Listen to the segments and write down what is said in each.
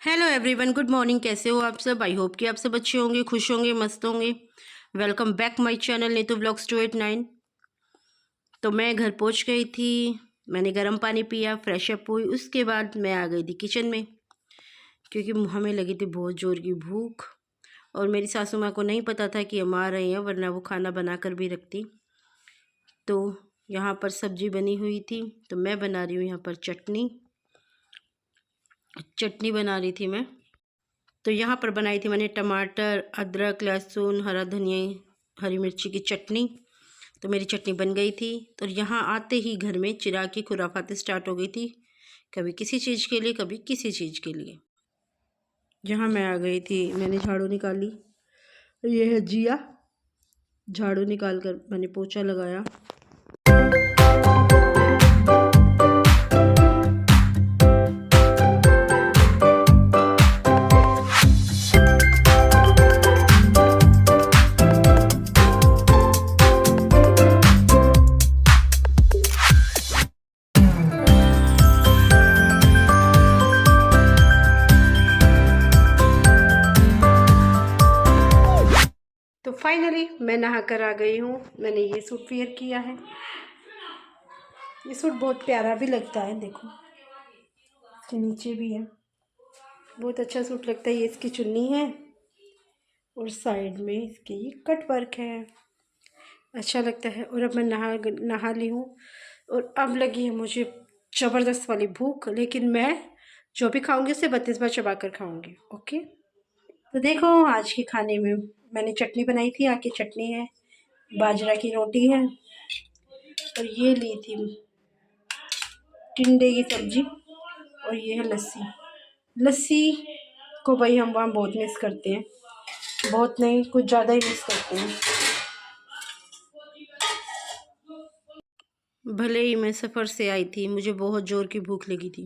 Hello everyone, good morning. कैसे हो आप सब? आई होप कि आप सब अच्छे होंगे, खुश होंगे, मस्त होंगे। Welcome back my channel Neetu vlogs 289। तो मैं घर पहुंच गई थी। मैंने गर्म पानी पिया, फ्रेश अप हुई, उसके बाद मैं आ गई थी किचन में, क्योंकि हमें लगी थी बहुत ज़ोर की भूख। और मेरी सासू माँ को नहीं पता था कि हम आ रहे हैं, वरना वो खाना बना कर भी रखती। तो यहाँ पर सब्जी बनी हुई थी, तो मैं बना रही हूँ यहाँ पर चटनी बना रही थी मैं। तो यहाँ पर बनाई थी मैंने टमाटर, अदरक, लहसुन, हरा धनिया, हरी मिर्ची की चटनी। तो मेरी चटनी बन गई थी। तो यहाँ आते ही घर में चिराग की खुराफाती स्टार्ट हो गई थी, कभी किसी चीज़ के लिए, कभी किसी चीज़ के लिए। जहाँ मैं आ गई थी, मैंने झाड़ू निकाली। ये है जिया, झाड़ू निकाल कर मैंने पोछा लगाया। तो फाइनली मैं नहा कर आ गई हूँ। मैंने ये सूट वेयर किया है। ये सूट बहुत प्यारा भी लगता है, देखो इसके नीचे भी है, बहुत अच्छा सूट लगता है। ये इसकी चुन्नी है और साइड में इसके ये कट वर्क है, अच्छा लगता है। और अब मैं नहा ली हूँ और अब लगी है मुझे ज़बरदस्त वाली भूख, लेकिन मैं जो भी खाऊंगी उसे 32 बार चबा कर खाऊंगी। ओके, तो देखो आज के खाने में मैंने चटनी बनाई थी। आके चटनी है, बाजरा की रोटी है, और ये ली थी टिंडे की सब्जी, और ये है लस्सी को भाई हम वहाँ बहुत मिस करते हैं, बहुत नहीं कुछ ज़्यादा ही मिस करते हैं। भले ही मैं सफ़र से आई थी, मुझे बहुत ज़ोर की भूख लगी थी,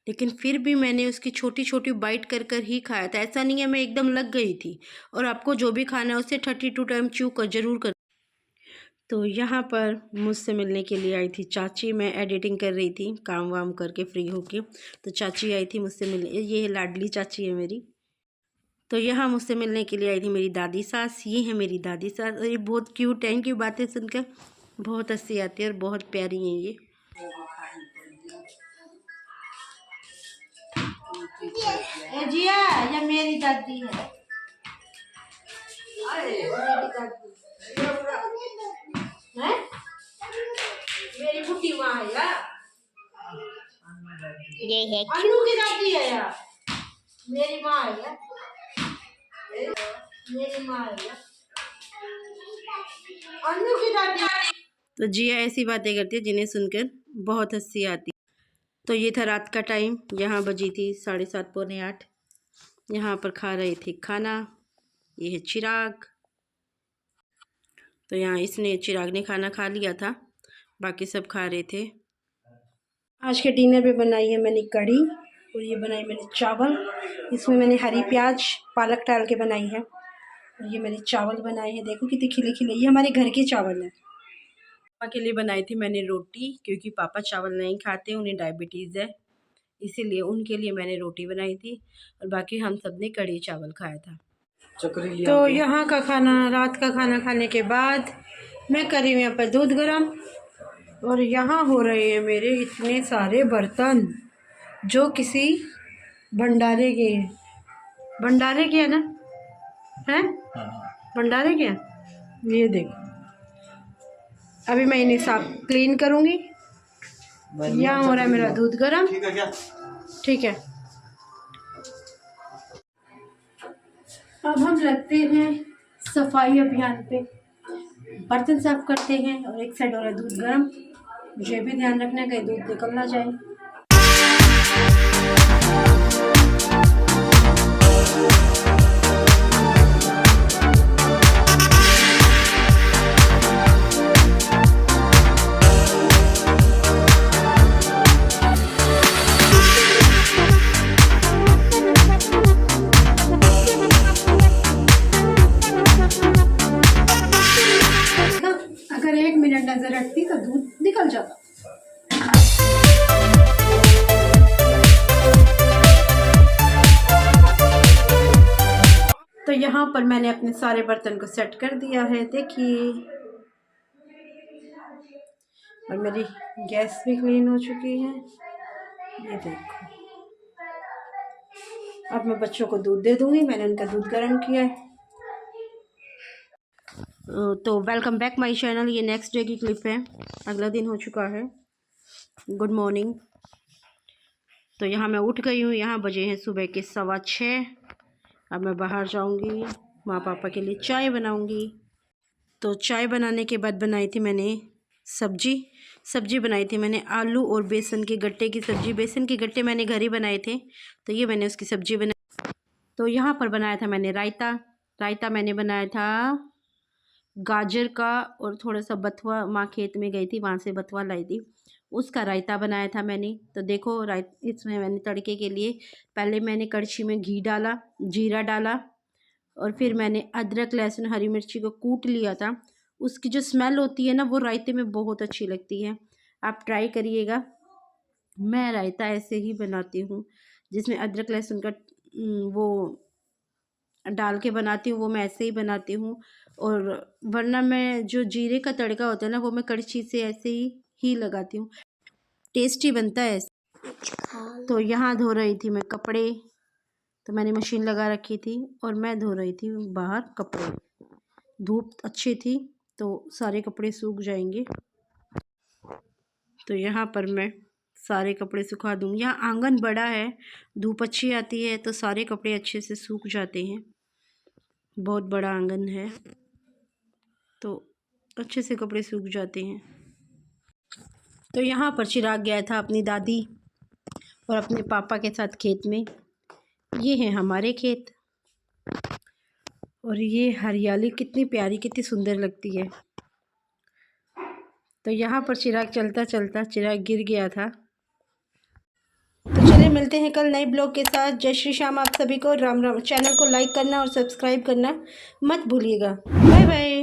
लेकिन फिर भी मैंने उसकी छोटी छोटी बाइट कर कर ही खाया था। ऐसा नहीं है मैं एकदम लग गई थी। और आपको जो भी खाना है उसे 32 टाइम च्यू कर ज़रूर कर। तो यहाँ पर मुझसे मिलने के लिए आई थी चाची। मैं एडिटिंग कर रही थी काम वाम करके फ्री होके, तो चाची आई थी मुझसे मिलने। ये लाडली चाची है मेरी। तो यहाँ मुझसे मिलने के लिए आई थी मेरी दादी सास। ये है मेरी दादी सास, और ये बहुत क्यूट है। इनकी बातें सुनकर बहुत हंसी आती है और बहुत प्यारी हैं ये। जिया, ये मेरी दादी है। मेरी बुढ़ी माँ है यार। ये है अन्नू की दादी है यार, मेरी माँ है यार, मेरी माँ है यार, अन्नू की दादी। तो जिया ऐसी बातें करती है जिन्हें सुनकर बहुत हंसी आती। तो ये था रात का टाइम, यहाँ बजी थी 7:30 पौने 8। यहाँ पर खा रहे थे खाना। ये है चिराग। तो यहाँ चिराग ने खाना खा लिया था, बाकी सब खा रहे थे। आज के डिनर में बनाई है मैंने कढ़ी, और ये बनाई मैंने चावल। इसमें मैंने हरी प्याज पालक डाल के बनाई है। और ये मैंने चावल बनाए हैं, देखो कितने खिले खिले। ये हमारे घर के चावल हैं। पापा के लिए बनाई थी मैंने रोटी, क्योंकि पापा चावल नहीं खाते, उन्हें डायबिटीज़ है, इसीलिए उनके लिए मैंने रोटी बनाई थी। और बाकी हम सब ने कढ़ी चावल खाया था। तो यहाँ का खाना, रात का खाना खाने के बाद मैं कर रही हूँ यहाँ पर दूध गरम, और यहाँ हो रहे हैं मेरे इतने सारे बर्तन जो किसी भंडारे के हैं। भंडारे के है ना, हैं भंडारे के हैं। ये देखो, अभी मैं इन्हें साफ क्लीन करूँगी। यहाँ हो रहा है मेरा दूध गरम। ठीक है, अब हम लगते हैं सफाई अभियान पे। बर्तन साफ करते हैं और एक साइड हो रहा है दूध गरम। मुझे भी ध्यान रखना है कहीं दूध निकल ना जाए। अगर 1 मिनट नजर रखती तो दूध निकल जाता। यहाँ पर मैंने अपने सारे बर्तन को सेट कर दिया है, देखिए। और मेरी गैस भी क्लीन हो चुकी है, ये देखो। अब मैं बच्चों को दूध दे दूँगी, मैंने उनका दूध गर्म किया है। तो वेलकम बैक माय चैनल। ये नेक्स्ट डे की क्लिप है, अगला दिन हो चुका है। Good morning. तो यहाँ मैं उठ गई हूँ, यहाँ बजे हैं सुबह के 6:15। अब मैं बाहर जाऊँगी, माँ पापा के लिए चाय बनाऊँगी। तो चाय बनाने के बाद बनाई थी मैंने सब्जी बनाई थी मैंने आलू और बेसन के गट्टे की सब्ज़ी। बेसन के गट्टे मैंने घर ही बनाए थे, तो ये मैंने उसकी सब्ज़ी बनाई। तो यहाँ पर बनाया था मैंने रायता मैंने बनाया था गाजर का, और थोड़ा सा बथुआ, माँ खेत में गई थी, वहाँ से बथुआ लाई थी, उसका रायता बनाया था मैंने। तो देखो इसमें मैंने तड़के के लिए पहले मैंने कड़छी में घी डाला, जीरा डाला, और फिर मैंने अदरक लहसुन हरी मिर्ची को कूट लिया था। उसकी जो स्मेल होती है ना, वो रायते में बहुत अच्छी लगती है, आप ट्राई करिएगा। मैं रायता ऐसे ही बनाती हूँ, जिसमें अदरक लहसुन का वो डाल के बनाती हूँ, वो मैं ऐसे ही बनाती हूँ। और वरना मैं जो जीरे का तड़का होता है ना, वो मैं कड़छी से ऐसे ही लगाती हूँ, टेस्टी बनता है ऐसे। तो यहाँ धो रही थी मैं कपड़े, तो मैंने मशीन लगा रखी थी और मैं धो रही थी बाहर कपड़े। धूप अच्छी थी तो सारे कपड़े सूख जाएंगे। तो यहाँ पर मैं सारे कपड़े सुखा दूँगी। यहाँ आंगन बड़ा है, धूप अच्छी आती है तो सारे कपड़े अच्छे से सूख जाते हैं। बहुत बड़ा आंगन है तो अच्छे से कपड़े सूख जाते हैं। तो यहाँ पर चिराग गया था अपनी दादी और अपने पापा के साथ खेत में। ये है हमारे खेत, और ये हरियाली कितनी प्यारी, कितनी सुंदर लगती है। तो यहाँ पर चिराग चलता चलता चिराग गिर गया था। तो चलिए मिलते हैं कल नए ब्लॉग के साथ। जय श्री श्याम आप सभी को, राम राम। चैनल को लाइक करना और सब्सक्राइब करना मत भूलिएगा। Bye bye.